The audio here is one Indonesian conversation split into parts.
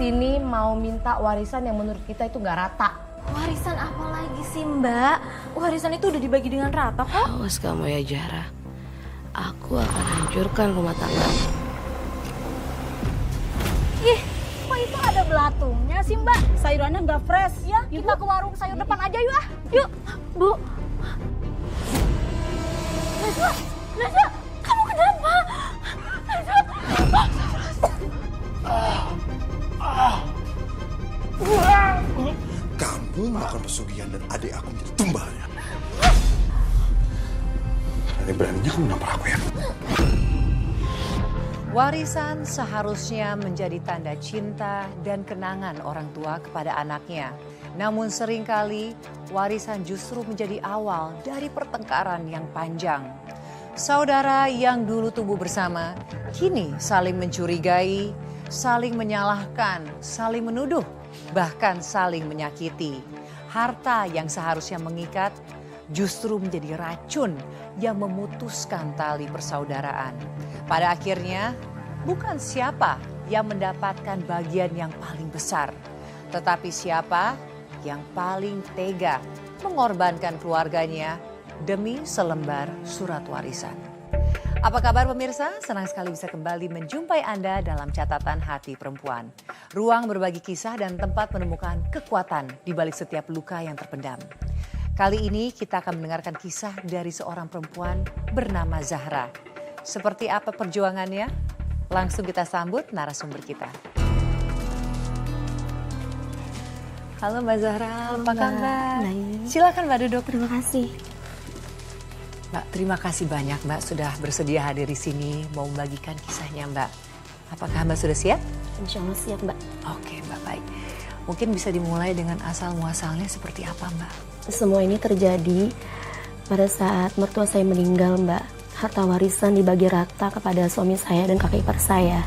kesini mau minta warisan yang menurut kita itu nggak rata. Warisan apa lagi sih Mbak? Warisan itu udah dibagi dengan rata kok. Awas kamu ya Zahra. Aku akan hancurkan rumah tangga. Ih, kok itu ada belatungnya sih Mbak? Sayurannya nggak fresh ya? Kita ke warung sayur depan aja yuk ah. Yuk, Bu. Najwa, kamu kenapa? Najwa. Kamu melakukan pesugihan dan adik aku menjadi tumbalnya. Berani-beraninya kamu nampar aku ya? Warisan seharusnya menjadi tanda cinta dan kenangan orang tua kepada anaknya. Namun seringkali warisan justru menjadi awal dari pertengkaran yang panjang. Saudara yang dulu tumbuh bersama, kini saling mencurigai, saling menyalahkan, saling menuduh, bahkan saling menyakiti. Harta yang seharusnya mengikat justru menjadi racun yang memutuskan tali persaudaraan. Pada akhirnya, bukan siapa yang mendapatkan bagian yang paling besar, tetapi siapa yang paling tega mengorbankan keluarganya demi selembar surat warisan. Apa kabar pemirsa? Senang sekali bisa kembali menjumpai Anda dalam catatan hati perempuan. Ruang berbagi kisah dan tempat menemukan kekuatan di balik setiap luka yang terpendam. Kali ini kita akan mendengarkan kisah dari seorang perempuan bernama Zahra. Seperti apa perjuangannya? Langsung kita sambut narasumber kita. Halo Mbak Zahra, apa kabar? Baik. Silakan Mbak duduk. Terima kasih. Mbak, terima kasih banyak Mbak sudah bersedia hadir di sini mau membagikan kisahnya Mbak. Apakah Mbak sudah siap? Insya Allah siap Mbak. Oke Mbak, baik. Mungkin bisa dimulai dengan asal muasalnya seperti apa Mbak? Semua ini terjadi pada saat mertua saya meninggal Mbak. Harta warisan dibagi rata kepada suami saya dan kakak ipar saya.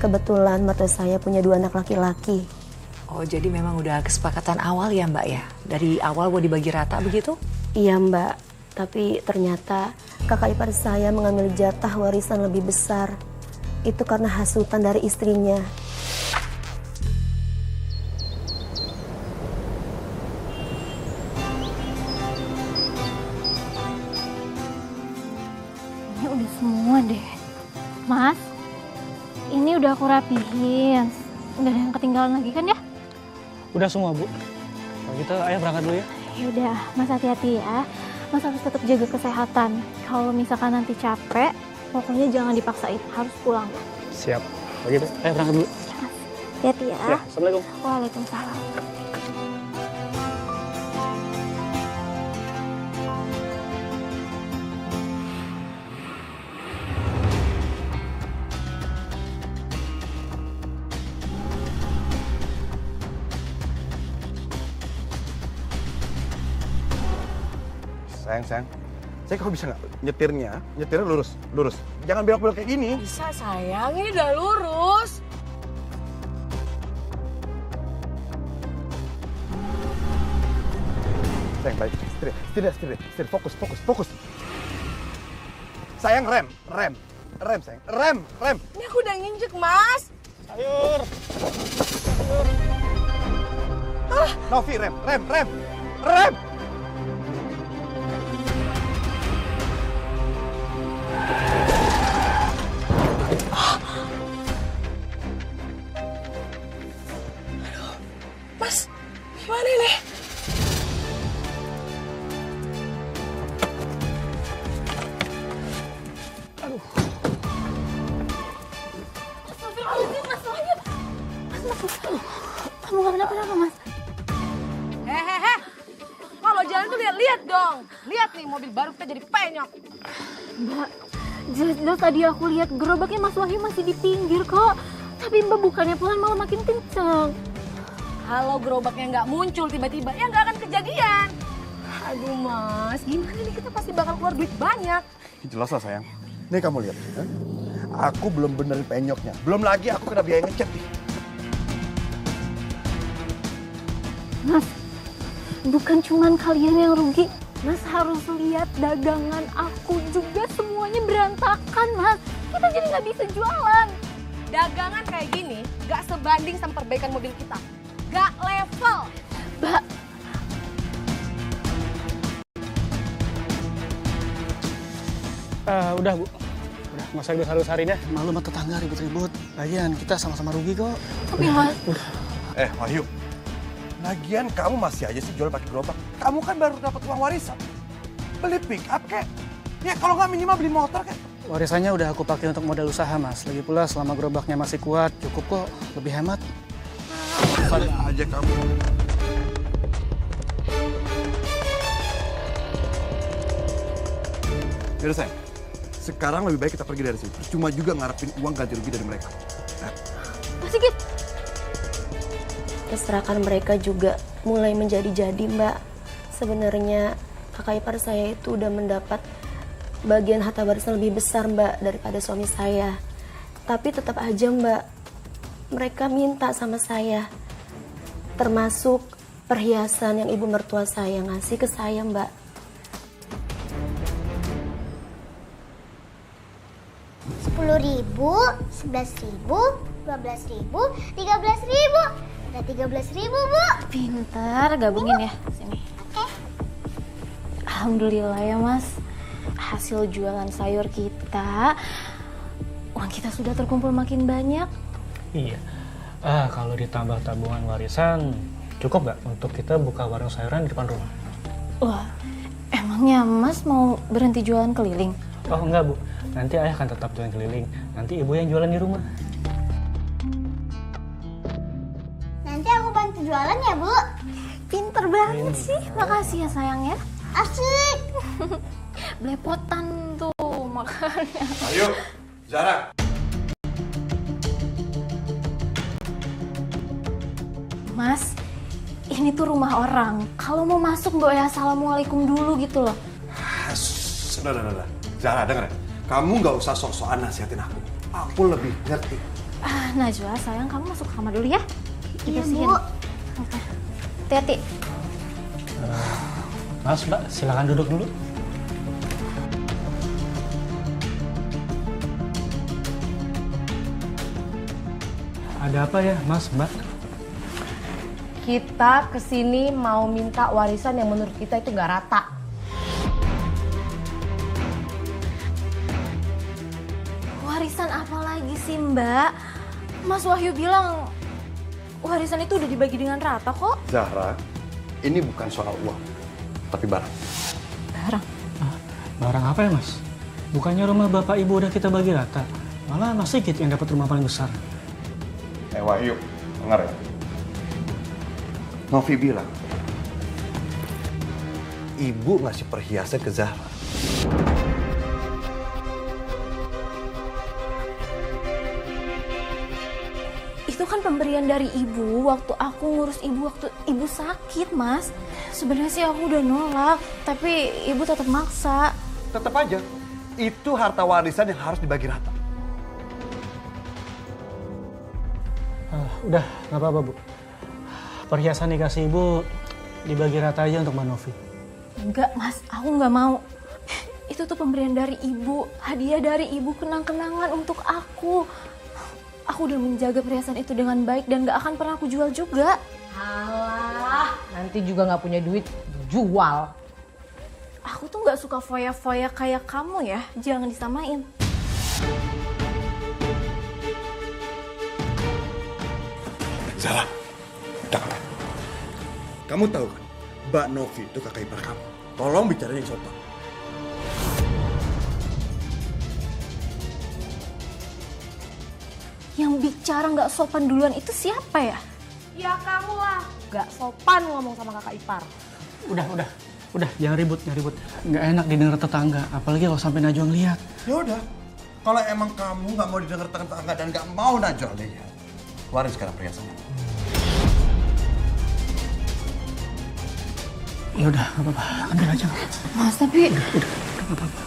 Kebetulan mertua saya punya 2 anak laki-laki. Oh jadi memang udah kesepakatan awal ya Mbak ya? Dari awal mau dibagi rata begitu? Iya Mbak, tapi ternyata kakak ipar saya mengambil jatah warisan lebih besar. Itu karena hasutan dari istrinya. Ini udah semua deh. Mas, ini udah aku rapihin. Nggak ada yang ketinggalan lagi kan ya? Udah semua, Bu. Kalau gitu, ayo berangkat dulu ya. Yaudah, Mas hati-hati ya. Mas harus tetap jaga kesehatan. Kalau misalkan nanti capek, pokoknya jangan dipaksain. Harus pulang. Siap. Kalau gitu, ayo berangkat dulu. Hati-hati ya. Ya, Assalamualaikum. Waalaikumsalam. Sayang. Saya kok bisa nggak nyetirnya lurus. Jangan belok-belok kayak gini. Bisa sayang, ini udah lurus. Sayang, baik. Setir. Fokus. Sayang, rem. Sayang. Rem. Ini aku udah nginjek Mas. Sayur. Novi, rem. Mas, gimana ini? Kamu nggak kenapa-napa, Mas? Hehehe. Kalau jalan tuh lihat dong. Lihat nih mobil baru kita jadi penyok. Mbak, jelas tadi aku lihat gerobaknya Mas Wahyu masih di pinggir kok. Tapi Mbak bukannya pelan malah makin kenceng. Kalau gerobaknya nggak muncul tiba-tiba, ya nggak akan kejadian. Aduh Mas, gimana nih kita pasti bakal keluar duit banyak. Jelas lah sayang. Nih kamu lihat. Ya? Aku belum benerin penyoknya. Belum lagi aku kena biaya ngecat nih. Mas, bukan cuman kalian yang rugi. Mas harus lihat dagangan aku juga semuanya berantakan, Mas. Kita jadi nggak bisa jualan. dagangan kayak gini gak sebanding sama perbaikan mobil kita. Gak level. Mbak, Udah Bu, udah nggak usah ribut hari deh. Malu sama tetangga ribut-ribut. Lagian kita sama-sama rugi kok. tapi Mas, Wahyu. Lagian kamu masih aja sih jual pakai gerobak. Kamu kan baru dapat uang warisan. Beli pick up kek. Ya kalau nggak minimal beli motor kek. Warisannya udah aku pakai untuk modal usaha Mas. Lagi pula selama gerobaknya masih kuat, cukup kok, lebih hemat. Ada aja kamu. Yaudah sayang, sekarang lebih baik kita pergi dari sini. Cuma juga ngarepin uang ganti rugi dari mereka. Mas Sigit. Keserakan mereka juga mulai menjadi-jadi, Mbak. Sebenarnya kakak ipar saya itu udah mendapat bagian harta warisan lebih besar, Mbak, daripada suami saya. Tapi tetap aja, Mbak, mereka minta sama saya. Termasuk perhiasan yang ibu mertua saya ngasih ke saya, Mbak. Rp10.000, Rp11.000, Rp12.000, Rp13.000. Udah Rp13.000, Bu. Pintar, gabungin ya sini. Alhamdulillah ya Mas, hasil jualan sayur kita, uang kita sudah terkumpul makin banyak. Iya. Kalau ditambah tabungan warisan, cukup nggak untuk kita buka warung sayuran di depan rumah? Wah, emangnya Mas mau berhenti jualan keliling? Oh enggak Bu, nanti ayah akan tetap jualan keliling. Nanti ibu yang jualan di rumah. Nanti aku bantu jualan ya, Bu. Pinter banget sih, makasih ya sayang ya. Asik. Belepotan tuh makanya. Ayo, Zara. Mas, ini tuh rumah orang. Kalau mau masuk doa ya assalamualaikum dulu gitu loh. Sudah. Zara, denger ya. Kamu nggak usah sok-sokan nasihatin aku. Aku lebih ngerti. Najwa sayang, kamu masuk kamar dulu ya. Iya, Dibersihin. Bu. Oke. Hati-hati. Mas, Mbak, silakan duduk dulu. Ada apa ya, Mas, Mbak? Kita kesini mau minta warisan yang menurut kita itu nggak rata. Warisan apa lagi sih Mbak? Mas Wahyu bilang warisan itu udah dibagi dengan rata kok. Zahra, ini bukan soal uang, tapi barang. Barang? Barang apa ya, Mas? Bukannya rumah Bapak Ibu udah kita bagi rata. Malah Mas Sigit yang dapat rumah paling besar. Wahyu, dengar ya. Novi bilang, ibu ngasih perhiasan ke Zahra. Itu kan pemberian dari ibu waktu aku ngurus ibu waktu ibu sakit, Mas. Sebenarnya sih aku udah nolak, tapi ibu tetap maksa. Tetap aja, itu harta warisan yang harus dibagi rata. Udah, nggak apa-apa, Bu. Perhiasan dikasih Ibu dibagi rata aja untuk Mbak Novi. Enggak, Mas. Aku nggak mau. Itu tuh pemberian dari ibu. Hadiah dari ibu, kenang-kenangan untuk aku. Aku udah menjaga perhiasan itu dengan baik dan gak akan pernah aku jual juga. Alah, nanti juga nggak punya duit, jual. Aku tuh gak suka foya-foya kayak kamu ya. Jangan disamain. Zahra, jangan. Kamu tahu kan, Mbak Novi itu kakak ipar kamu. Tolong bicaranya yang sopan. Yang bicara gak sopan duluan itu siapa ya? Ya kamu lah, nggak sopan ngomong sama kakak ipar. Udah, jangan ribut. Nggak enak didengar tetangga, apalagi kalau sampai Najwa ngeliat. Ya udah, kalau emang kamu nggak mau didengar tetangga dan nggak mau Najwa lihat, keluarin sekarang perhiasannya. Ya udah, nggak apa-apa, ambil aja. Mas, tapi... Udah, nggak apa-apa.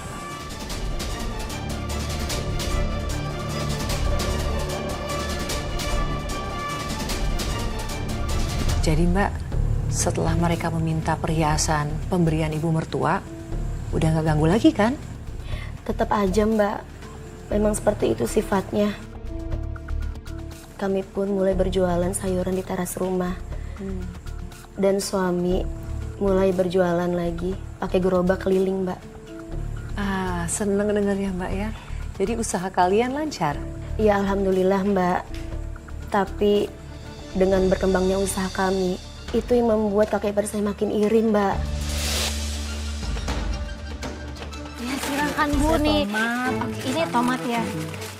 Jadi Mbak, setelah mereka meminta perhiasan pemberian ibu mertua, udah nggak ganggu lagi kan? Tetap aja, Mbak. Memang seperti itu sifatnya. kami pun mulai berjualan sayuran di teras rumah. Dan suami mulai berjualan lagi pakai gerobak keliling, Mbak. Seneng dengarnya Mbak ya. Jadi usaha kalian lancar? Ya alhamdulillah, Mbak. Tapi dengan berkembangnya usaha kami, itu yang membuat kakak ipar saya makin iri, Mbak. Ya silakan Bu nih. Ini tomat ya.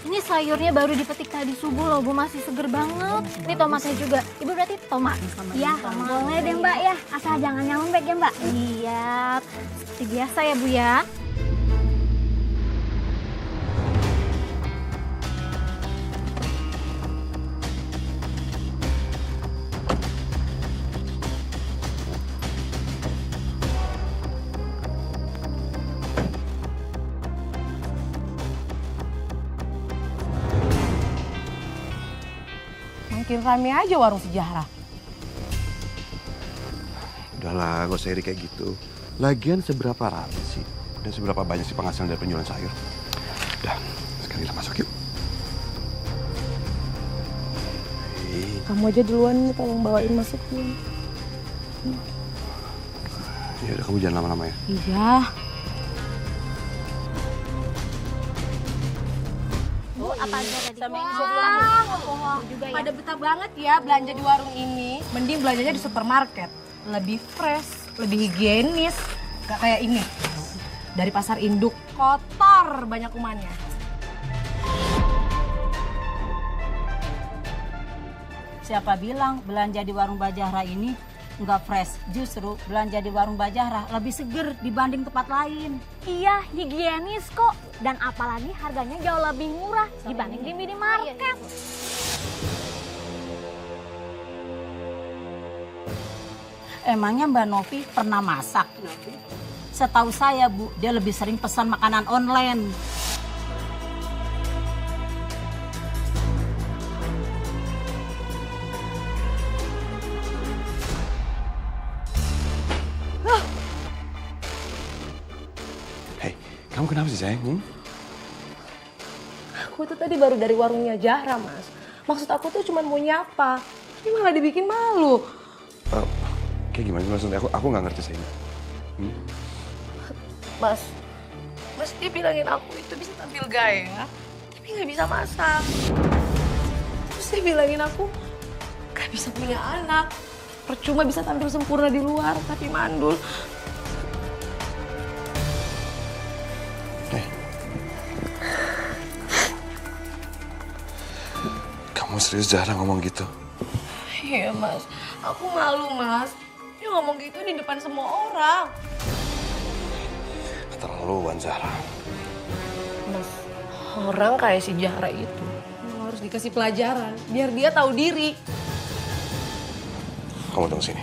Ini sayurnya baru dipetik tadi subuh loh Bu, masih seger banget. Ini tomatnya juga. Ibu berarti tomat? Iya, boleh deh Mbak ya. Asal jangan yang lembek ya Mbak. Iya. Seperti biasa ya Bu ya. Makin rame aja warung sejarah. Udahlah, gak usah iri kayak gitu. Lagian seberapa rame sih? Dan seberapa banyak sih penghasilan dari penjualan sayur? Udah, sekarang kita masuk yuk. Kamu aja duluan nih, tolong bawain masuknya. Ya udah, kamu jangan lama-lama ya. Iya. Bu, apa aja tadi? Pada betah banget ya belanja di warung ini. Mending belanjanya di supermarket. Lebih fresh, lebih higienis. Gak kayak ini. Dari pasar induk, kotor banyak kumannya. Siapa bilang belanja di warung Mbak Zahra ini nggak fresh? Justru belanja di warung Mbak Zahra lebih seger dibanding tempat lain. Iya, higienis kok. Dan apalagi harganya jauh lebih murah dibanding di minimarket. Emangnya Mbak Novi pernah masak? Setahu saya Bu, dia lebih sering pesan makanan online. Hei, kamu kenapa sih sayang? Aku tuh tadi baru dari warungnya Zahra, Mas. Maksud aku tuh cuma mau nyapa. Ini malah dibikin malu. Kayak gimana maksudnya? Aku nggak ngerti sayang. Mas dia bilangin aku itu bisa tampil gaya, tapi nggak bisa masak. Terus dia bilangin aku nggak bisa punya anak. Percuma bisa tampil sempurna di luar, tapi mandul. Kamu serius Zahra ngomong gitu? Iya Mas, aku malu Mas. Dia ngomong gitu di depan semua orang. Keterlaluan Zahra. Mas, orang kayak si Zahra itu harus dikasih pelajaran biar dia tahu diri. Kamu tunggu sini,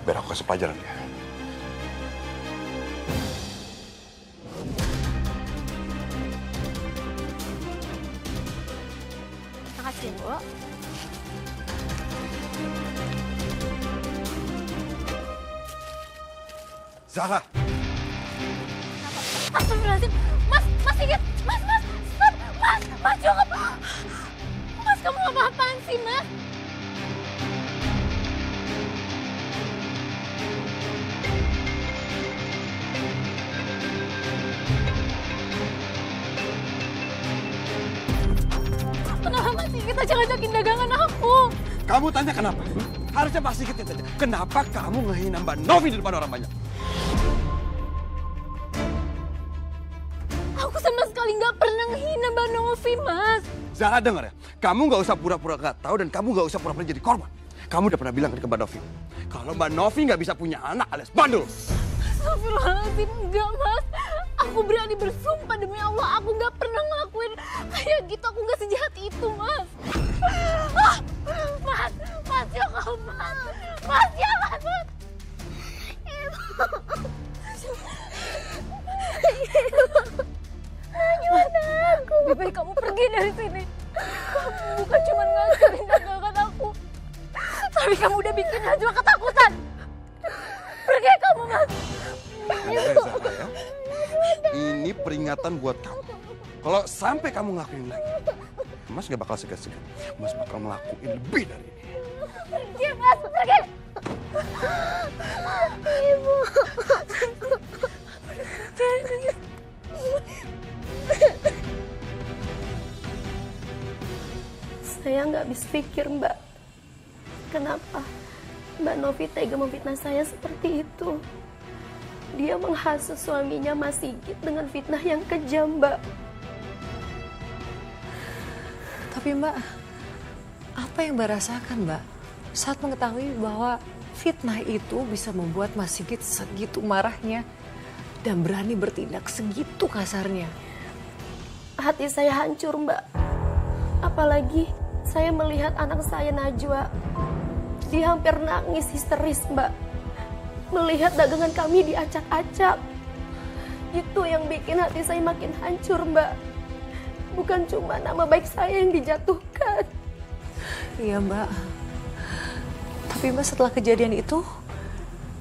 biar aku kasih pelajaran dia. Makasih Bu. Zahra! Astagfirullahaladzim. Mas ingat. Stop. Mas cukup. Mas kamu apa-apaan sih Mas? Kenapa Mas Sigit aja ngajakin dagangan aku? Kamu tanya kenapa? Harusnya Pak Sigit yang tanya. Kenapa kamu ngehina Mbak Novi di depan orang banyak? Aku sama sekali nggak pernah ngehina Mbak Novi, Mas. Zahra dengar ya, kamu nggak usah pura-pura nggak tahu dan kamu nggak usah pura-pura jadi korban. Kamu udah pernah bilang ke Mbak Novi, kalau Mbak Novi nggak bisa punya anak alias bandul. Astagfirullahaladzim, enggak Mas. Aku berani bersumpah demi Allah, aku nggak pernah ngelakuin kayak gitu. Aku nggak sejahat itu, Mas. Mas cukup, Mas. Mas jangan, Mas. Gimana aku? Lebih baik kamu pergi dari sini. Kamu bukan cuma ngancurin dagangan aku, tapi kamu udah bikin Najwa ketakutan. Pergi kamu, Mas. Zahra ya, ini peringatan buat kamu. Kalau sampai kamu ngelakuin lagi, Mas gak bakal segan-segan. Mas bakal ngelakuin lebih dari ini. Pergi, Mas, pergi. Ibu. Saya nggak habis pikir, Mbak. Kenapa Mbak Novi tega memfitnah saya seperti itu? Dia menghasut suaminya Mas Sigit dengan fitnah yang kejam, Mbak. Tapi Mbak, apa yang Mbak rasakan Mbak saat mengetahui bahwa fitnah itu bisa membuat Mas Sigit segitu marahnya dan berani bertindak segitu kasarnya? Hati saya hancur, Mbak. Apalagi saya melihat anak saya Najwa. Dia hampir nangis histeris, Mbak. Melihat dagangan kami diacak-acak. Itu yang bikin hati saya makin hancur, Mbak. Bukan cuma nama baik saya yang dijatuhkan. Iya Mbak. Tapi Mbak setelah kejadian itu,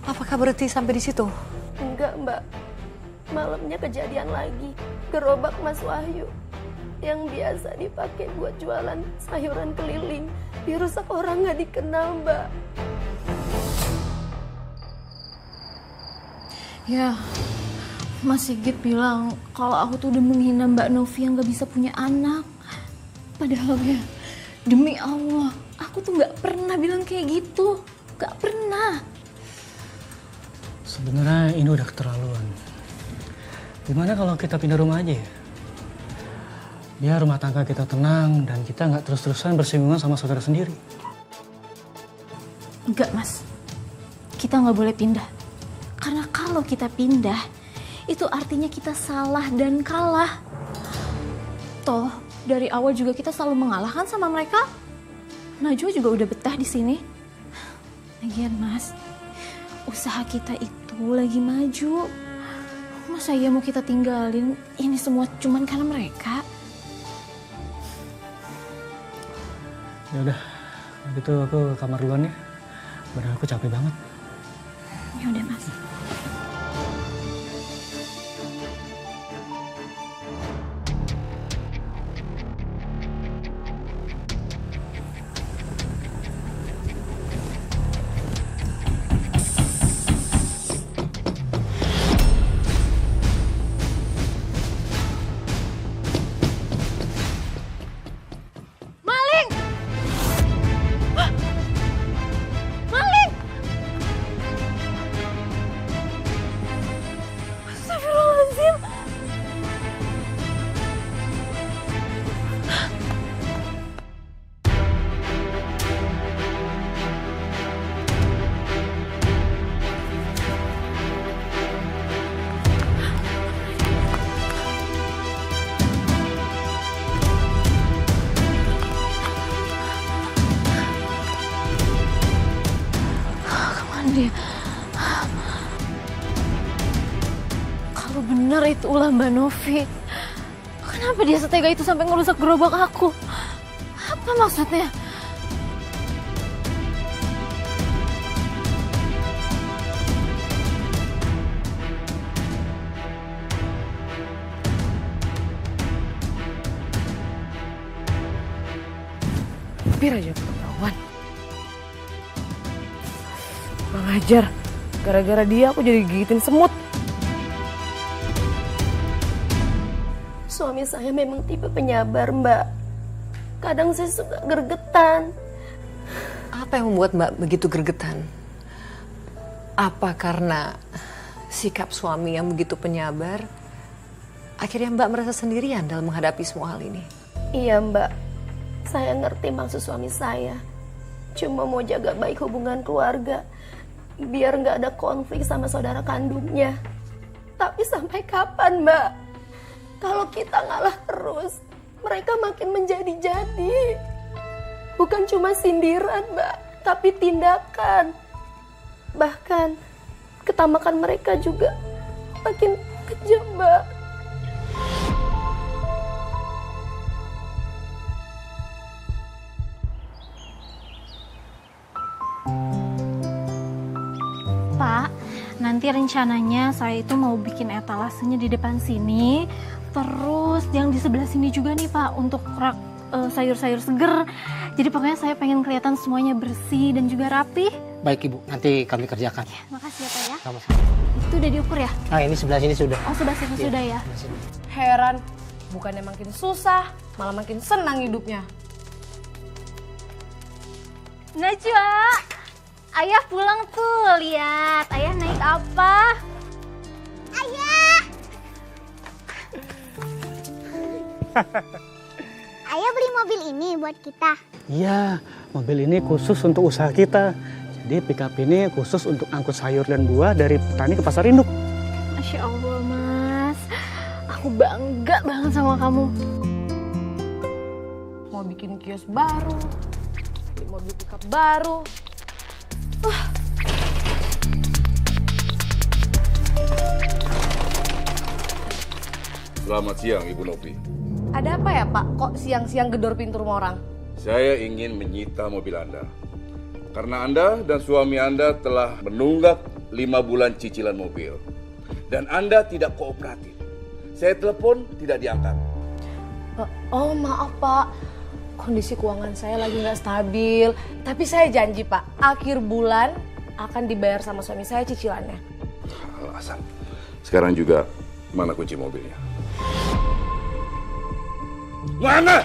apakah berhenti sampai di situ? Enggak, Mbak. Malamnya kejadian lagi. Gerobak Mas Wahyu yang biasa dipakai buat jualan sayuran keliling dirusak orang nggak dikenal, Mbak. Ya, Mas Sigit bilang kalau aku tuh udah menghina Mbak Novi yang gak bisa punya anak. Padahal ya, demi Allah, aku tuh gak pernah bilang kayak gitu. Gak pernah. Sebenarnya ini udah keterlaluan. Gimana kalau kita pindah rumah aja ya? Biar rumah tangga kita tenang dan kita nggak terus-terusan bersinggungan sama saudara sendiri. Enggak, Mas. Kita nggak boleh pindah. Karena kalau kita pindah, itu artinya kita salah dan kalah. Toh, dari awal juga kita selalu mengalahkan sama mereka. Najwa juga udah betah di sini. Lagian, Mas, usaha kita itu lagi maju. Masa iya mau kita tinggalin ini semua cuman karena mereka? Ya udah, gitu aku ke kamar duluan ya. Badan aku capek banget. Ya udah, Mas. Dia. Kalau benar itu ulah Mbak Novi, kenapa dia setega itu sampai ngerusak gerobak aku? Apa maksudnya? Hampir aja ketahuan. Kurang ajar, gara-gara dia aku jadi gigitin semut. Suami saya memang tipe penyabar, Mbak. Kadang saya suka gergetan. Apa yang membuat Mbak begitu gergetan? Apa karena sikap suami yang begitu penyabar, akhirnya Mbak merasa sendirian dalam menghadapi semua hal ini? Iya, Mbak. Saya ngerti maksud suami saya. Cuma mau jaga baik hubungan keluarga, biar nggak ada konflik sama saudara kandungnya. Tapi sampai kapan, Mbak? Kalau kita ngalah terus, mereka makin menjadi-jadi. Bukan cuma sindiran, Mbak, tapi tindakan. Bahkan ketamakan mereka juga makin kejam, Mbak. Pak, nanti rencananya saya itu mau bikin etalasenya di depan sini. Terus yang di sebelah sini juga nih Pak, untuk rak sayur-sayur seger. Jadi pokoknya saya pengen kelihatan semuanya bersih dan juga rapi. Baik Ibu, nanti kami kerjakan. Makasih ya Pak ya. Sama-sama. Itu udah diukur ya? Nah ini sebelah sini sudah. Oh sudah sudah ya. Heran, bukannya makin susah, malah makin senang hidupnya. Najwa, ayah pulang tuh, lihat ayah naik apa? Ayah! Ayah beli mobil ini buat kita. Iya, mobil ini khusus untuk usaha kita. Jadi pickup ini khusus untuk angkut sayur dan buah dari petani ke pasar induk. Masya Allah Mas, aku bangga banget sama kamu. Mau bikin kios baru, beli mobil pickup baru. Selamat siang, Ibu Novi. Ada apa ya Pak? Kok siang-siang gedor pintu rumah orang? Saya ingin menyita mobil Anda. Karena Anda dan suami Anda telah menunggak 5 bulan cicilan mobil. Dan Anda tidak kooperatif. Saya telepon, tidak diangkat. Oh maaf Pak, kondisi keuangan saya lagi nggak stabil. Tapi saya janji Pak, akhir bulan akan dibayar sama suami saya cicilannya. Alasan. Sekarang juga, mana kunci mobilnya? Mana?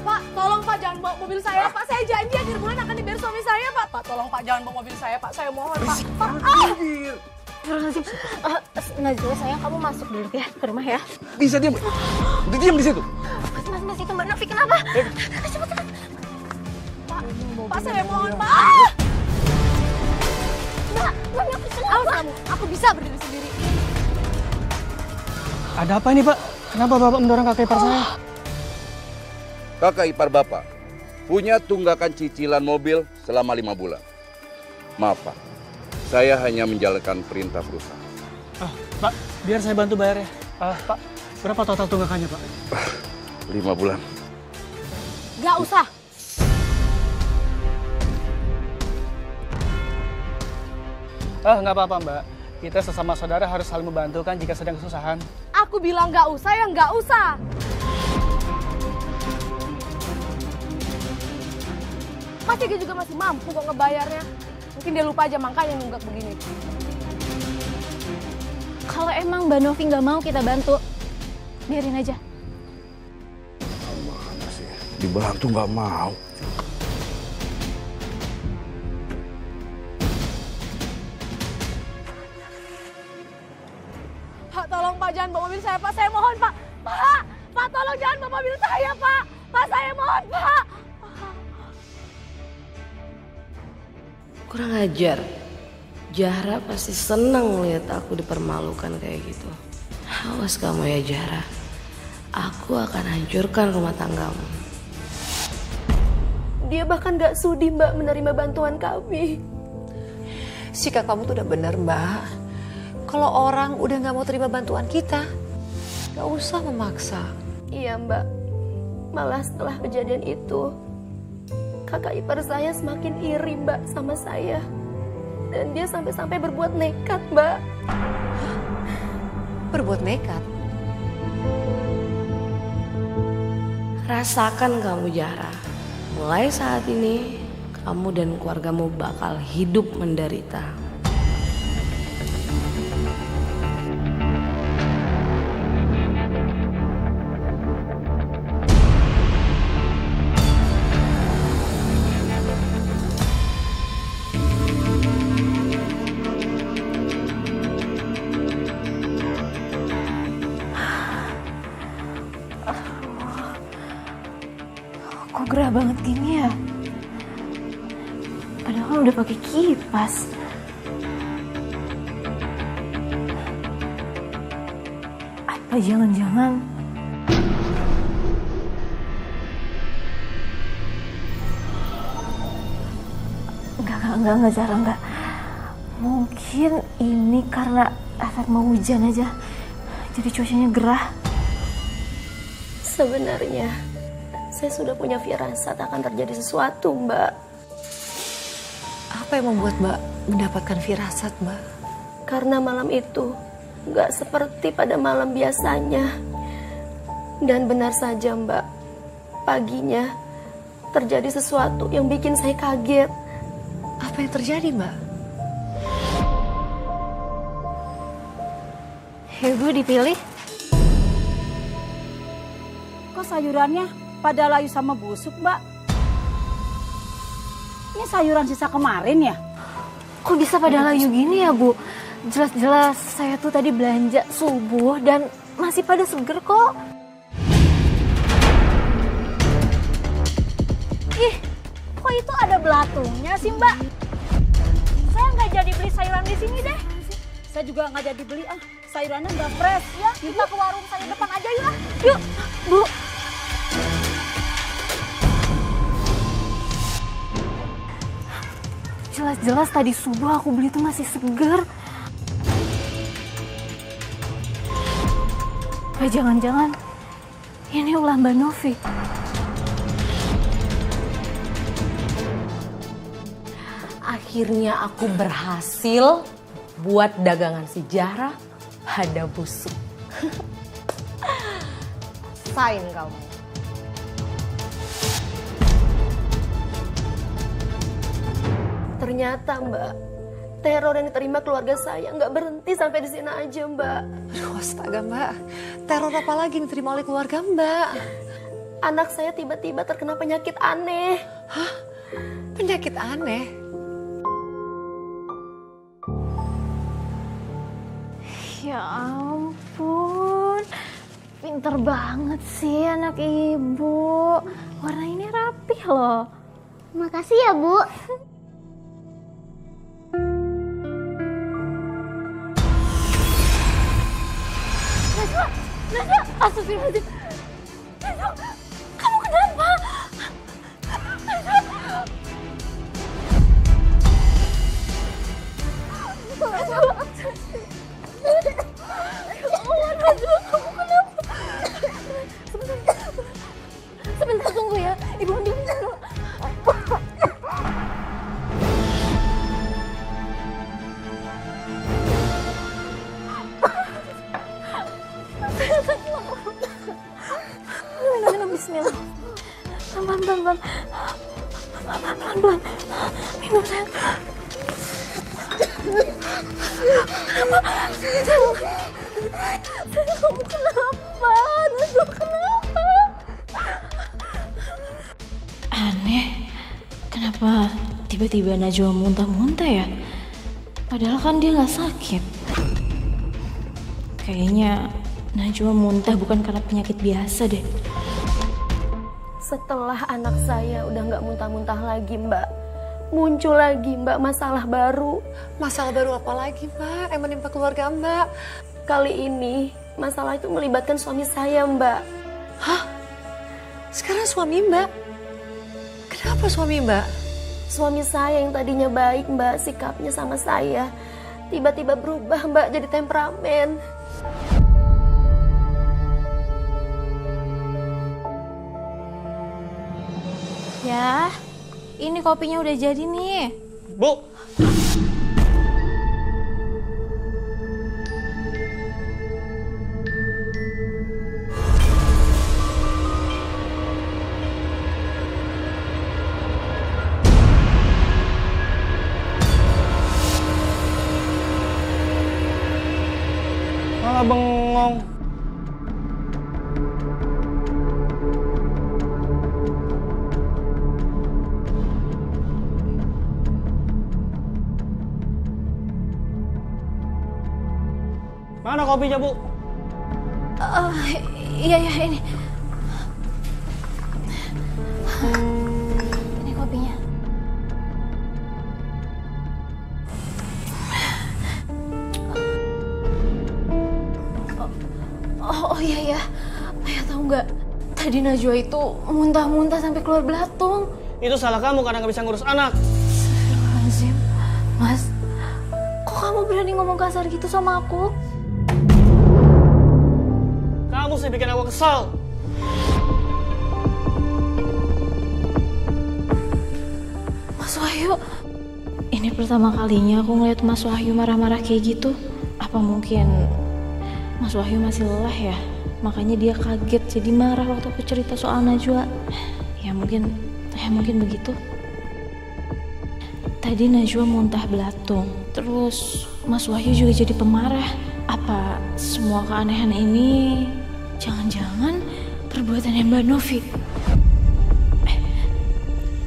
Pak, tolong Pak jangan bawa mobil saya Pak. Saya janji akhir bulan akan dibayar suami saya Pak. Pak, tolong Pak jangan bawa mobil saya Pak. Saya mohon Pak. Pak, Najwa sayang, kamu masuk dulu ya ke rumah ya. Bisa diam. Diam di situ. Mas itu Mbak Novi kenapa? Cepat. Pak saya mohon Pak. Mbak Novi kenapa? Aku bisa berdiri sendiri. Ada apa ini Pak? Kenapa Bapak mendorong kakek ipar saya? Kakak ipar Bapak punya tunggakan cicilan mobil selama 5 bulan. Maaf Pak, saya hanya menjalankan perintah perusahaan. Pak, biar saya bantu bayar ya. Pak, berapa total tunggakannya Pak? 5 bulan. Gak usah. Nggak apa-apa Mbak. Kita sesama saudara harus saling membantu kan jika sedang kesusahan. Aku bilang gak usah ya gak usah. Pasti dia juga masih mampu kok ngebayarnya. Mungkin dia lupa aja makanya nunggak begini. Kalau emang Mbak Novi nggak mau kita bantu, biarin aja. Mana sih? Dibantu nggak mau. Pak, tolong Pak jangan bawa mobil saya Pak. Saya mohon Pak. Pak tolong jangan bawa mobil saya Pak. Pak saya mohon Pak. Kurang ajar. Zahra pasti senang lihat aku dipermalukan kayak gitu. Awas kamu ya Zahra. Aku akan hancurkan rumah tanggamu. Dia bahkan gak sudi Mbak menerima bantuan kami. Sikap kamu tuh udah bener Mbak. Kalau orang udah gak mau terima bantuan kita, gak usah memaksa. Iya Mbak, malah setelah kejadian itu, kakak ipar saya semakin iri Mbak sama saya. Dan dia sampai-sampai berbuat nekat Mbak. Berbuat nekat? Rasakan kamu Zahra. Mulai saat ini, kamu dan keluargamu bakal hidup menderita. Kok gerah banget gini ya? Padahal kan udah pakai kipas. Apa jangan-jangan Enggak, Zara, enggak. Mungkin ini karena efek mau hujan aja. Jadi cuacanya gerah. Sebenarnya saya sudah punya firasat akan terjadi sesuatu, Mbak. Apa yang membuat Mbak mendapatkan firasat, Mbak? Karena malam itu nggak seperti pada malam biasanya. Dan benar saja Mbak, paginya terjadi sesuatu yang bikin saya kaget. Apa yang terjadi, Mbak? Ibu dipilih. Kok sayurannya pada layu sama busuk, Mbak? Ini sayuran sisa kemarin ya? Kok bisa pada layu gini ya, Bu? Jelas-jelas saya tuh tadi belanja subuh dan masih pada seger kok. Ih, kok itu ada belatungnya sih, Mbak? Saya nggak jadi beli sayuran di sini deh. Saya juga nggak jadi beli, sayurannya nggak fresh. Ya, kita ke warung saya depan aja yuk. Yuk, Bu. Jelas-jelas tadi subuh aku beli itu masih seger. Jangan-jangan ini ulah Mbak Novi. Akhirnya aku berhasil buat dagangan si Zahra pada busuk. Sain kamu. Ternyata Mbak, teror yang diterima keluarga saya nggak berhenti sampai di sini aja Mbak. Aduh, astaga Mbak. Teror apa lagi yang diterima oleh keluarga Mbak? Anak saya tiba-tiba terkena penyakit aneh. Hah? Penyakit aneh? Ya ampun, pinter banget sih anak ibu. Warna ini rapih loh. Makasih ya, Bu. Najwa, astagfirullahaladzim. Najwa, kamu kenapa? Najwa. Najwa, kamu kenapa? Sebentar tunggu ya, Ibu ambil dulu. Bismillah. Pelan-pelan. Pelan-pelan. Minum sayang. Kamu kenapa? Najwa kenapa? Aneh. Kenapa tiba-tiba Najwa muntah-muntah ya? Padahal kan dia nggak sakit. Kayaknya Najwa muntah bukan karena penyakit biasa deh. Setelah anak saya udah nggak muntah-muntah lagi Mbak, muncul lagi Mbak masalah baru. Masalah baru apa lagi Mbak yang menimpa keluarga Mbak? Kali ini masalah itu melibatkan suami saya Mbak. Hah? Sekarang suami Mbak? Kenapa suami Mbak? Suami saya yang tadinya baik Mbak sikapnya sama saya, tiba-tiba berubah Mbak jadi temperamen. Ya, ini kopinya udah jadi nih. Bu. Malah bengong. Mana kopinya, Bu? Iya, ini. Ini kopinya. Oh iya. Ayah tahu nggak? Tadi Najwa itu muntah-muntah sampai keluar belatung. Itu salah kamu karena nggak bisa ngurus anak. Astagfirullahaladzim. Mas, kok kamu berani ngomong kasar gitu sama aku? Kamu sih bikin aku kesal. Mas Wahyu, ini pertama kalinya aku ngeliat Mas Wahyu marah-marah kayak gitu. Apa mungkin Mas Wahyu masih lelah ya, makanya dia kaget jadi marah waktu aku cerita soal Najwa. Ya mungkin begitu. Tadi Najwa muntah belatung, terus Mas Wahyu juga jadi pemarah. Apa semua keanehan ini jangan-jangan perbuatannya Mbak Novi?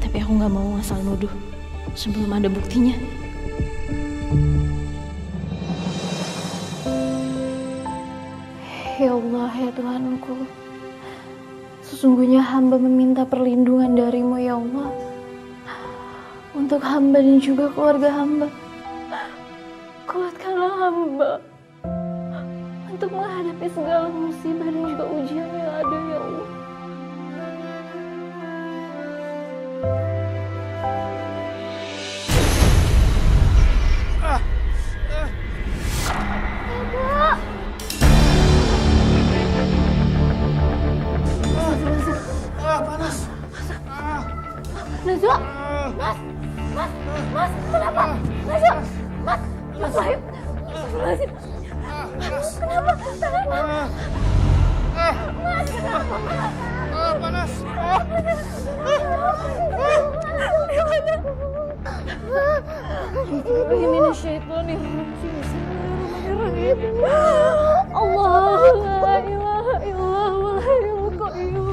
Tapi aku nggak mau asal nuduh sebelum ada buktinya. Ya Allah, ya Tuhanku, sesungguhnya hamba meminta perlindungan darimu ya Allah, untuk hamba dan juga keluarga hamba. Kuatkanlah hamba untuk menghadapi segala musibah dan juga ujian yang ada ya Allah. Panas. Najwa, Mas, kenapa? Najwa, Mas Wahyu, Astagfirullahaladzim. Kenapa? Mas, kenapa? Panas. Allah, la ilaha illallah, wal hayyul qayyum.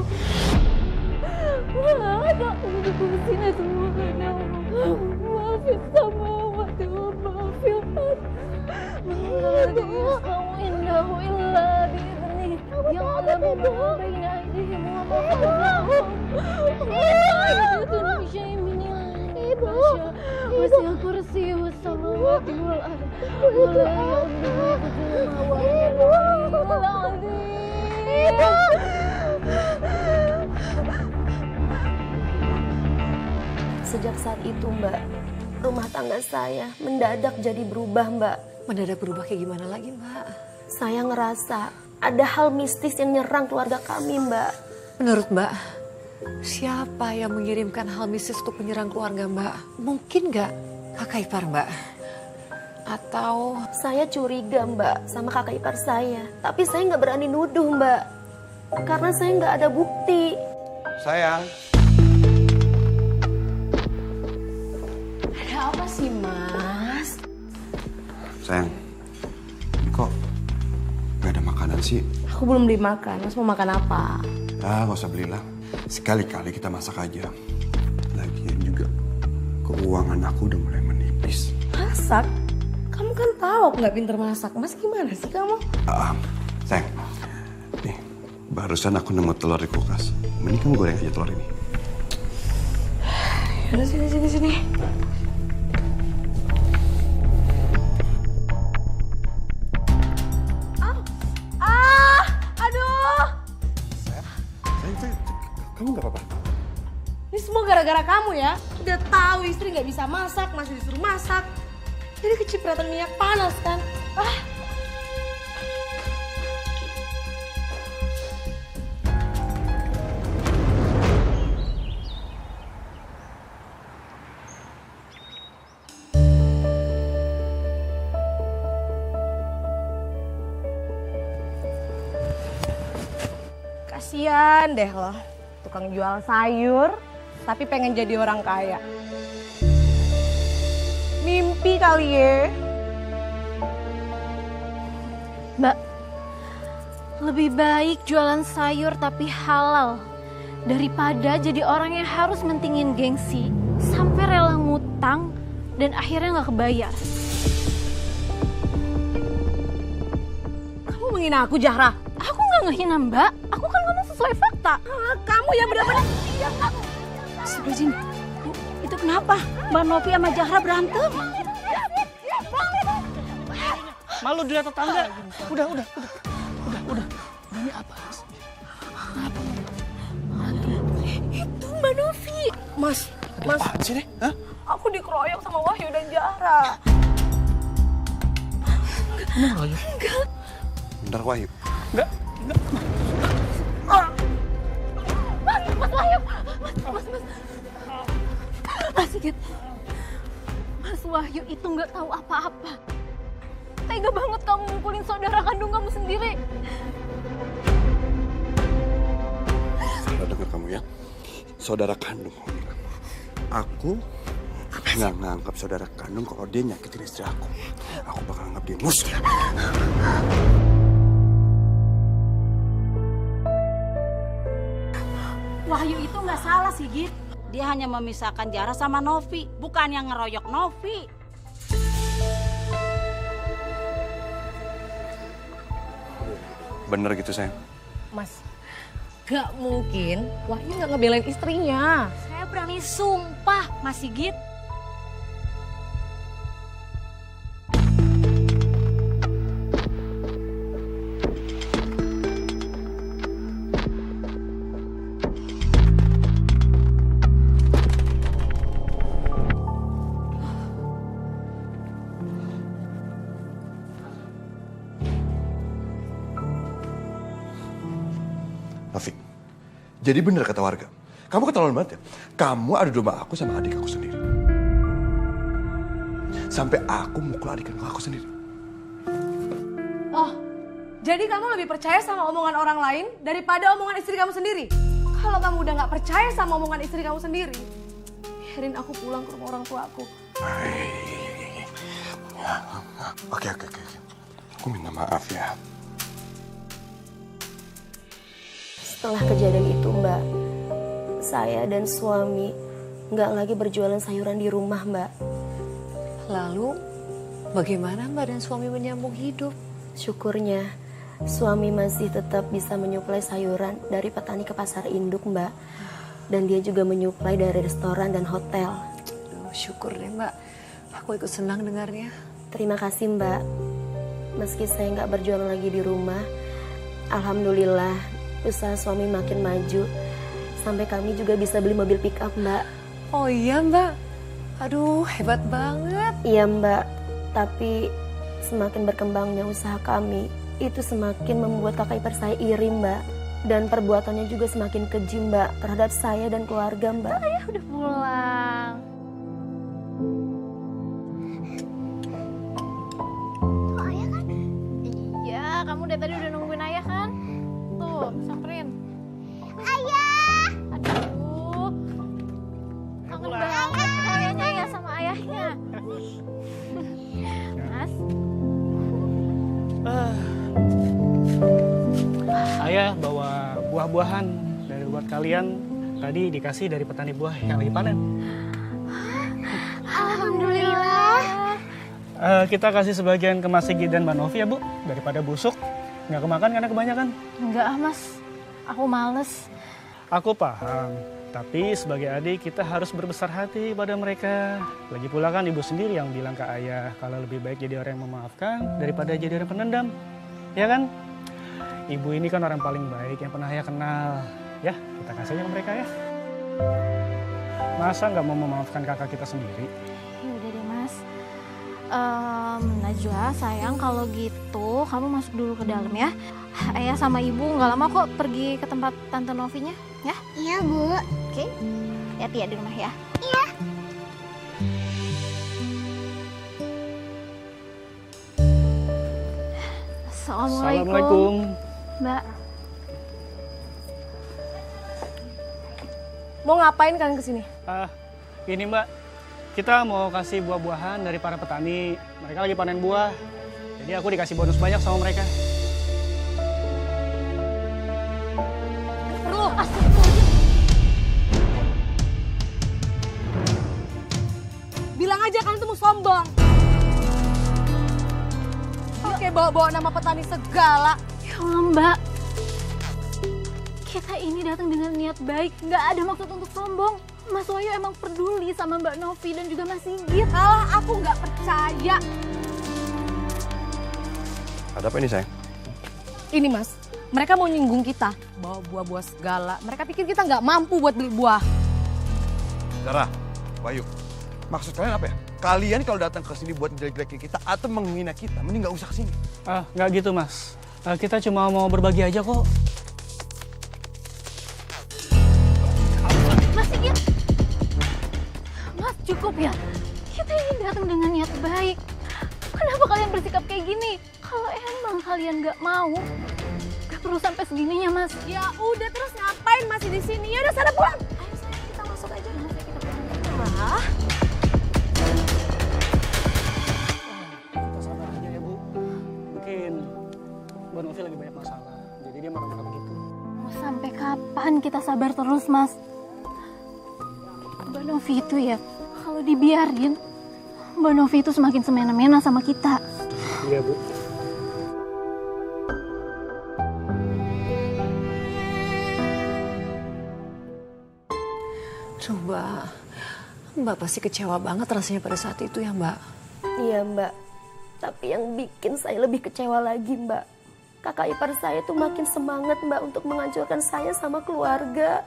Maafin samawati wa maafil ard. Innahu illa bi'idhnih. Ya'lamu ma baina aydihim wa ma khalfahum. Ibu, wasi'a kursiyyuhu samawati wal ard. Wa la ya'uduhu hifdhuhuma wa huwal 'aliyyul 'azim. Sejak saat itu Mbak, rumah tangga saya mendadak jadi berubah Mbak. Mendadak berubah kayak gimana lagi Mbak? Saya ngerasa ada hal mistis yang nyerang keluarga kami Mbak. Menurut Mbak, siapa yang mengirimkan hal mistis untuk menyerang keluarga Mbak? Mungkin nggak kakak ipar Mbak? Atau... Saya curiga Mbak sama kakak ipar saya. Tapi saya nggak berani nuduh Mbak. Karena saya nggak ada bukti. Sayang. Ada apa sih, Mas? Sayang, kok gak ada makanan sih? Aku belum beli makan. Mas mau makan apa? Ah, gak usah belilah. Sekali-kali kita masak aja. Lagian juga keuangan aku udah mulai menipis. Masak? Kamu kan tahu aku nggak pinter masak. Mas gimana sih kamu? Sayang, nih barusan aku nemu telur di kulkas. Mending kamu goreng aja telur ini. Yaudah sini. Sayang, kamu gak apa-apa? Ini semua gara-gara kamu ya. Udah tahu istri nggak bisa masak, masih disuruh masak. Jadi kecipratan minyak panas kan? Kasian deh loh, tukang jual sayur, tapi pengen jadi orang kaya. Mimpi kali ya. Mbak, lebih baik jualan sayur tapi halal daripada jadi orang yang harus mentingin gengsi sampai rela ngutang dan akhirnya nggak kebayar. Kamu menghina aku, Zahra? Aku nggak ngehina Mbak, aku kan ngomong sesuai fakta. Kamu yang benar-benar... Astagfirullahaladzim, itu kenapa Mbak Novi sama Zahra berantem? Malu dilihat tetangga. Udah. Ini apa? Itu Mbak Novi. Mas. Apaan sih nih? Hah? Aku dikeroyok sama Wahyu dan Zahra. Bener Wahyu? Enggak. Bentar Wahyu. Enggak. Mas Wahyu, Mas Sigit. Mas Wahyu itu nggak tahu apa-apa. Tega banget kamu mukulin saudara kandung kamu sendiri. Salah dengar kamu ya. Saudara kandung kamu bilang. Aku nggak nganggap saudara kandung kalau dia nyakitin istri aku. Aku bakal anggap dia musuh. Wahyu itu nggak salah sih, Git. Dia hanya memisahkan Jara sama Novi, bukan yang ngeroyok Novi. Bener gitu, sayang? Mas, gak mungkin Wahyu gak ngebelain istrinya. Saya berani sumpah, Mas Sigit. Novi, jadi bener kata warga. Kamu keterlaluan banget ya. Kamu adu domba aku sama adik aku sendiri. Sampai aku mukul adik aku sendiri. Oh, jadi kamu lebih percaya sama omongan orang lain daripada omongan istri kamu sendiri? Kalau kamu udah gak percaya sama omongan istri kamu sendiri, biarin aku pulang ke rumah orang tua aku. Oke. Aku minta maaf ya. Setelah kejadian itu, Mbak, saya dan suami nggak lagi berjualan sayuran di rumah, Mbak. Lalu, bagaimana Mbak dan suami menyambung hidup? Syukurnya, suami masih tetap bisa menyuplai sayuran dari petani ke pasar induk, Mbak. Dan dia juga menyuplai dari restoran dan hotel. Syukur deh, Mbak. Aku ikut senang dengarnya. Terima kasih, Mbak. Meski saya nggak berjualan lagi di rumah, alhamdulillah usaha suami makin maju. Sampai kami juga bisa beli mobil pick up, Mbak. Oh iya, Mbak. Aduh, hebat banget. Iya, Mbak. Tapi semakin berkembangnya usaha kami, itu semakin membuat kakak ipar saya iri, Mbak. Dan perbuatannya juga semakin keji, Mbak, terhadap saya dan keluarga, Mbak. Ayah udah pulang. Tuh, ayah kan? Iya, kamu dari tadi udah nungguin ayah kan? Tuh, samperin. Ayah! Aduh. Kangen banget kayaknya ya sama ayahnya. Mas? Ayah bawa buah-buahan dari buat kalian. Tadi dikasih dari petani buah yang lagi panen. Alhamdulillah. Kita kasih sebagian ke Mas Sigit dan Mbak Novi ya, Bu. Daripada busuk, nggak kemakan karena kebanyakan. Enggak ah, Mas. Aku males. Aku paham, tapi sebagai adik kita harus berbesar hati pada mereka. Lagi pula kan ibu sendiri yang bilang ke ayah kalau lebih baik jadi orang yang memaafkan daripada jadi orang pendendam. Ya kan? Ibu ini kan orang paling baik yang pernah ayah kenal. Ya, kita kasih aja ke mereka ya. Masa nggak mau memaafkan kakak kita sendiri? Ya udah deh, Mas. Najwa, sayang kalau gitu kamu masuk dulu ke dalam ya. Ayah sama ibu nggak lama kok pergi ke tempat Tante Novinya, ya? Iya, Bu. Oke, hati-hati ya di rumah ya. Iya. Assalamualaikum. Mbak. Mau ngapain kalian kesini? Ini Mbak, kita mau kasih buah-buahan dari para petani. Mereka lagi panen buah. Jadi aku dikasih bonus banyak sama mereka. Perlu. Bilang aja kalian tuh mau sombong. Ini kayak bawa-bawa nama petani segala. Ya Allah, Mbak. Kita ini datang dengan niat baik, nggak ada maksud untuk sombong. Mas Wahyu emang peduli sama Mbak Novi dan juga Mas Sigit. Alah, aku nggak percaya. Ada apa ini, sayang? Ini Mas, mereka mau nyinggung kita. Bawa buah-buah segala. Mereka pikir kita nggak mampu buat beli buah. Zara, Wahyu, maksud kalian apa ya? Kalian kalau datang ke sini buat jelek-jelekin kita atau menghina kita, mending nggak usah kesini. Nggak gitu Mas, kita cuma mau berbagi aja kok. Mas Sigit, Mas cukup ya. Kita ini datang dengan niat baik. Kenapa kalian bersikap kayak gini. Kalau emang kalian gak mau, gak perlu sampai segininya, Mas. Ya udah, terus ngapain masih di sini? Ya udah sana pulang. Ayo sayang, kita masuk aja. Kita pulang. Kita sabar aja ya, Bu. Mungkin Mbak Novi lagi banyak masalah, jadi dia marah-marah begitu. Mau sampai kapan kita sabar terus, Mas? Mbak Novi itu ya, kalau dibiarin, Mbak Novi itu semakin semena-mena sama kita. Iya, Bu. Duh, Mbak pasti kecewa banget rasanya pada saat itu ya, Mbak. Iya Mbak, tapi yang bikin saya lebih kecewa lagi Mbak, kakak ipar saya tuh makin semangat Mbak untuk menghancurkan saya sama keluarga.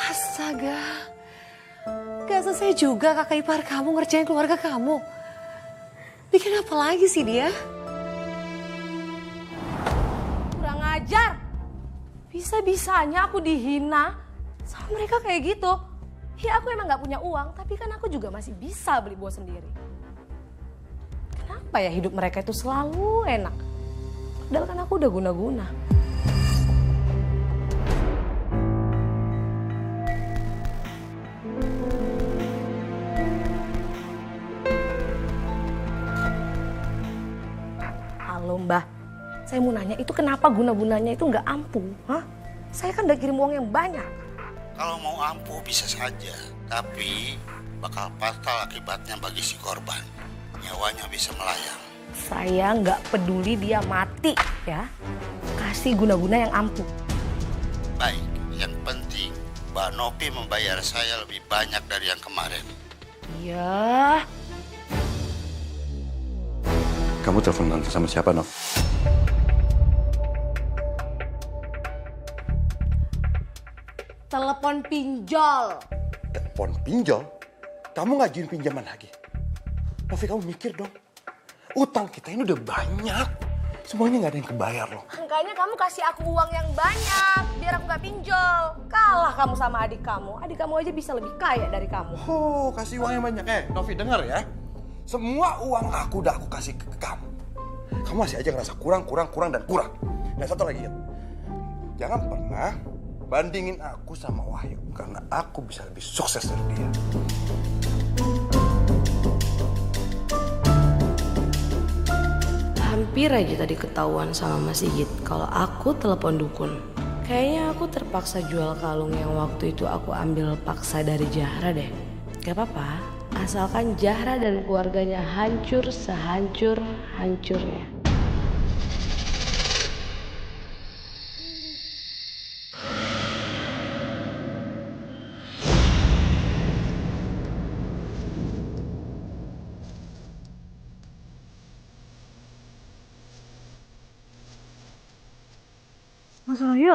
Astaga, gak selesai juga kakak ipar kamu ngerjain keluarga kamu. Bikin apa lagi sih dia? Kurang ajar. Bisa-bisanya aku dihina sama mereka kayak gitu. Ya aku emang gak punya uang, tapi kan aku juga masih bisa beli buah sendiri. Kenapa ya hidup mereka itu selalu enak? Padahal kan aku udah guna-guna. Halo Mbah, saya mau nanya itu kenapa guna-gunanya itu nggak ampuh? Hah? Saya kan udah kirim uang yang banyak. Kalau mau ampuh bisa saja, tapi bakal fatal akibatnya bagi si korban. Nyawanya bisa melayang. Saya nggak peduli dia mati ya. Kasih guna-guna yang ampuh. Baik, yang penting Mbak Novi membayar saya lebih banyak dari yang kemarin. Iya. Kamu telepon tante sama siapa, Nov? Telepon pinjol. Telepon pinjol? Kamu ngajuin pinjaman lagi? Novi, kamu mikir dong. Utang kita ini udah banyak. Semuanya nggak ada yang kebayar loh. Makanya kamu kasih aku uang yang banyak biar aku nggak pinjol. Kalah kamu sama adik kamu. Adik kamu aja bisa lebih kaya dari kamu. Oh, kasih uang yang banyak. Novi dengar ya. Semua uang aku udah aku kasih ke kamu. Kamu masih aja ngerasa kurang. Dan satu lagi ya. Jangan pernah bandingin aku sama Wahyu. Karena aku bisa lebih sukses dari dia. Hampir aja tadi ketahuan sama Mas Sigit kalau aku telepon dukun. Kayaknya aku terpaksa jual kalung yang waktu itu aku ambil paksa dari Zahra deh. Gak apa-apa, asalkan Zahra dan keluarganya hancur sehancur-hancurnya. Mas Wahyu.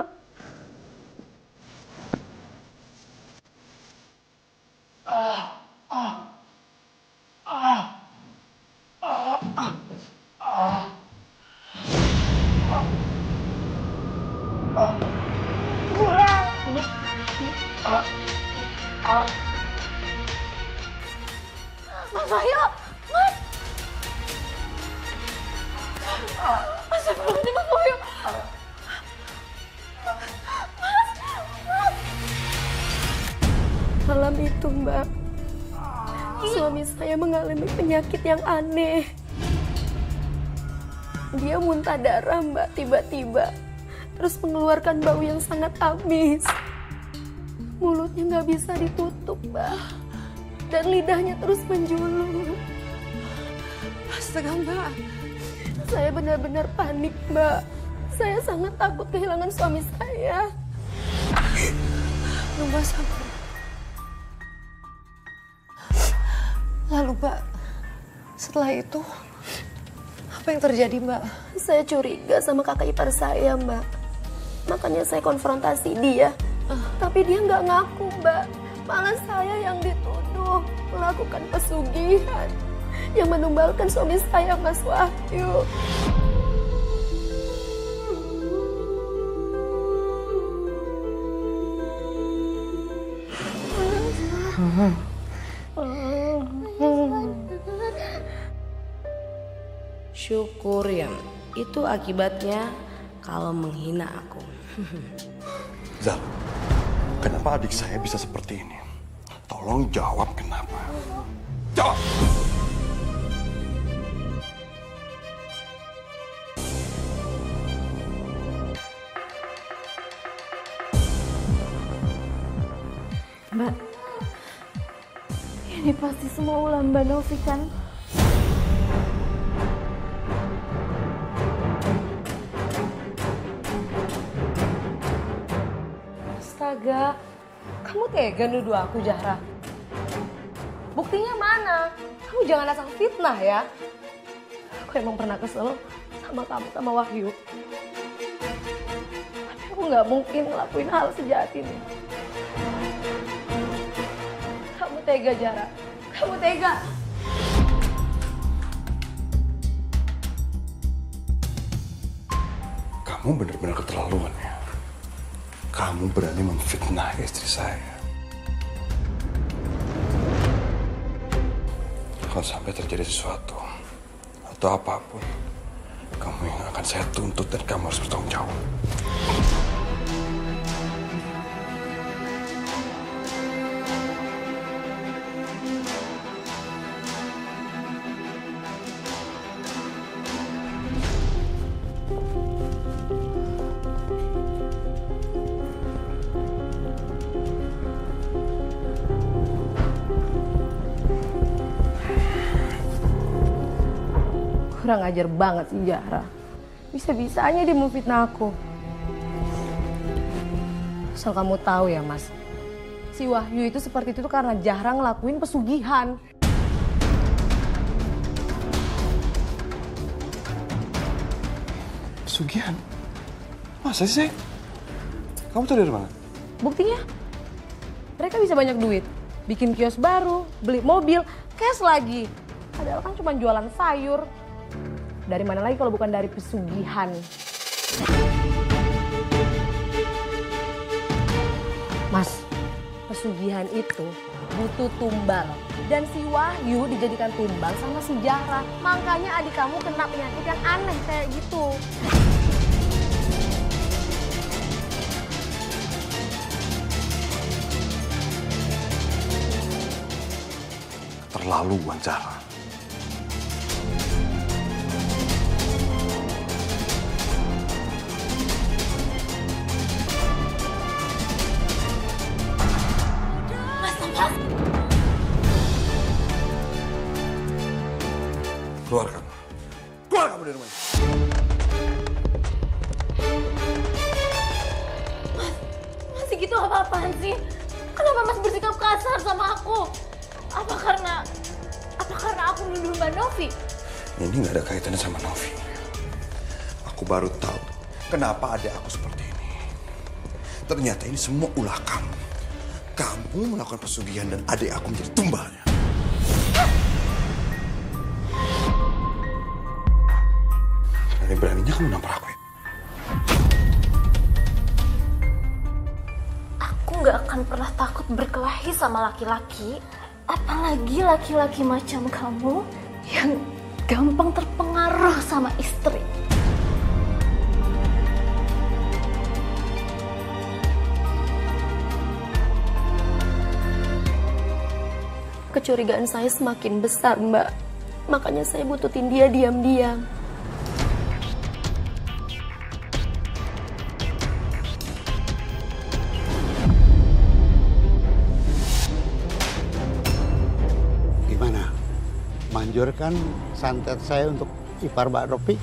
Mas Wahyu, Mas. Astagfirullahaladzim, Mas Wahyu. Malam itu Mbak, suami saya mengalami penyakit yang aneh. Dia muntah darah Mbak tiba-tiba, terus mengeluarkan bau yang sangat amis. Mulutnya nggak bisa ditutup Mbak, dan lidahnya terus menjulur. Astaga Mbak. Saya benar-benar panik Mbak. Saya sangat takut kehilangan suami saya. Mbak sabar. Lalu Mbak, setelah itu apa yang terjadi Mbak? Saya curiga sama kakak ipar saya Mbak. Makanya saya konfrontasi dia. Tapi dia nggak ngaku Mbak. Malah saya yang dituduh melakukan pesugihan yang menumbalkan suami saya Mas Wahyu. Syukurin, itu akibatnya kalau menghina aku. Zal, kenapa adik saya bisa seperti ini? Tolong jawab kenapa. Jawab! Mbak, ini pasti semua ulah Mbak Novi kan? Astaga, kamu tega nuduh aku, Zahra? Buktinya mana? Kamu jangan asal fitnah ya. Aku emang pernah kesel sama kamu, sama Wahyu. Tapi aku nggak mungkin ngelakuin hal sejahat ini. Kamu tega, Zahra. Kamu tega. Kamu benar-benar keterlaluan ya. Kamu berani memfitnah istri saya. Kalau sampai terjadi sesuatu atau apapun, kamu yang akan saya tuntut dan kamu harus bertanggung jawab. Kurang ajar banget sih Zahra. Bisa-bisanya dia mau fitnah aku. Asal kamu tahu ya Mas, si Wahyu itu seperti itu karena Zahra ngelakuin pesugihan. Pesugihan? Masa sih? Kamu tahu dari mana? Buktinya, mereka bisa banyak duit. Bikin kios baru, beli mobil, cash lagi. Padahal kan cuma jualan sayur. Dari mana lagi kalau bukan dari pesugihan? Mas, pesugihan itu butuh tumbal. Dan si Wahyu dijadikan tumbal sama si Zahra. Makanya adik kamu kena penyakit yang aneh kayak gitu. Keterlaluan Zahra. Keluar kamu. Keluar kamu dari rumah ini. Mas gitu apa-apaan sih? Kenapa Mas bersikap kasar sama aku? Apa karena aku nuduh Mbak Novi? Ini nggak ada kaitannya sama Novi. Aku baru tahu kenapa adik aku seperti ini. Ternyata ini semua ulah kamu. Kamu melakukan pesugihan dan adik aku menjadi tumbalnya. Beraninya kamu nampar aku ya? Aku nggak akan pernah takut berkelahi sama laki-laki. Apalagi laki-laki macam kamu yang gampang terpengaruh sama istri. Kecurigaan saya semakin besar, Mbak. Makanya saya bututin dia diam-diam. Manjurkan santet saya untuk ipar Mbak Novi.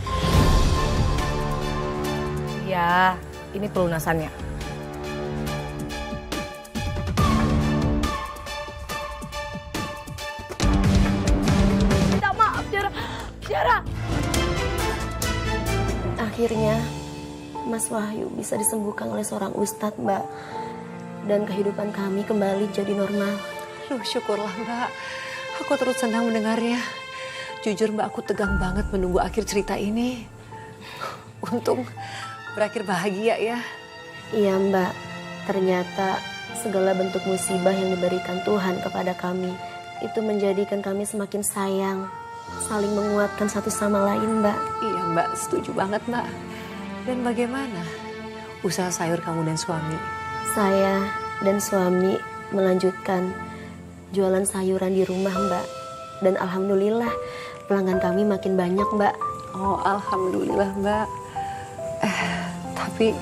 Ya, ini pelunasannya. Minta maaf, Zahra. Akhirnya, Mas Wahyu bisa disembuhkan oleh seorang ustadz, Mbak. Dan kehidupan kami kembali jadi normal. Duh, syukurlah Mbak. Aku terus senang mendengarnya. Jujur Mbak, aku tegang banget menunggu akhir cerita ini. Untung berakhir bahagia ya. Iya Mbak, ternyata segala bentuk musibah yang diberikan Tuhan kepada kami itu menjadikan kami semakin sayang, saling menguatkan satu sama lain, Mbak. Iya, Mbak, setuju banget, Mbak. Dan bagaimana usaha sayur kamu dan suami? Saya dan suami melanjutkan jualan sayuran di rumah, Mbak. Dan alhamdulillah pelanggan kami makin banyak, Mbak. Oh, alhamdulillah, Mbak. Tapi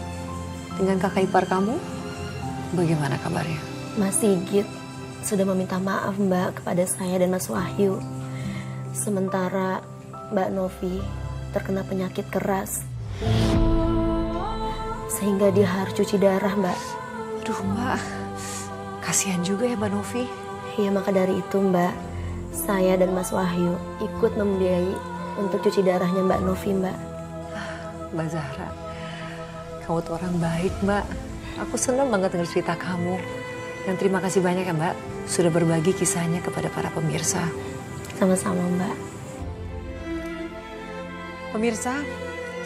dengan kakak ipar kamu, bagaimana kabarnya? Mas Sigit sudah meminta maaf, Mbak, kepada saya dan Mas Wahyu. Sementara Mbak Novi terkena penyakit keras, sehingga dia harus cuci darah, Mbak. Aduh, Mbak, kasihan juga ya Mbak Novi. Iya, maka dari itu, Mbak, saya dan Mas Wahyu ikut membiayai untuk cuci darahnya Mbak Novi, Mbak. Mbak Zahra, kamu tuh orang baik, Mbak. Aku senang banget dengar cerita kamu. Dan terima kasih banyak ya, Mbak, sudah berbagi kisahnya kepada para pemirsa. Sama-sama, Mbak. Pemirsa,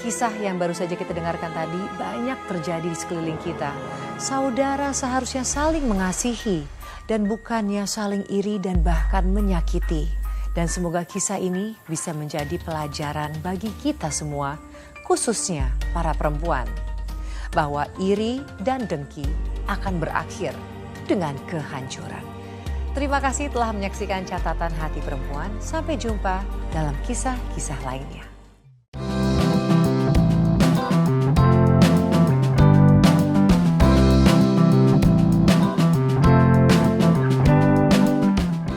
kisah yang baru saja kita dengarkan tadi banyak terjadi di sekeliling kita. Saudara seharusnya saling mengasihi dan bukannya saling iri dan bahkan menyakiti. Dan semoga kisah ini bisa menjadi pelajaran bagi kita semua, khususnya para perempuan, bahwa iri dan dengki akan berakhir dengan kehancuran. Terima kasih telah menyaksikan catatan hati perempuan. Sampai jumpa dalam kisah-kisah lainnya.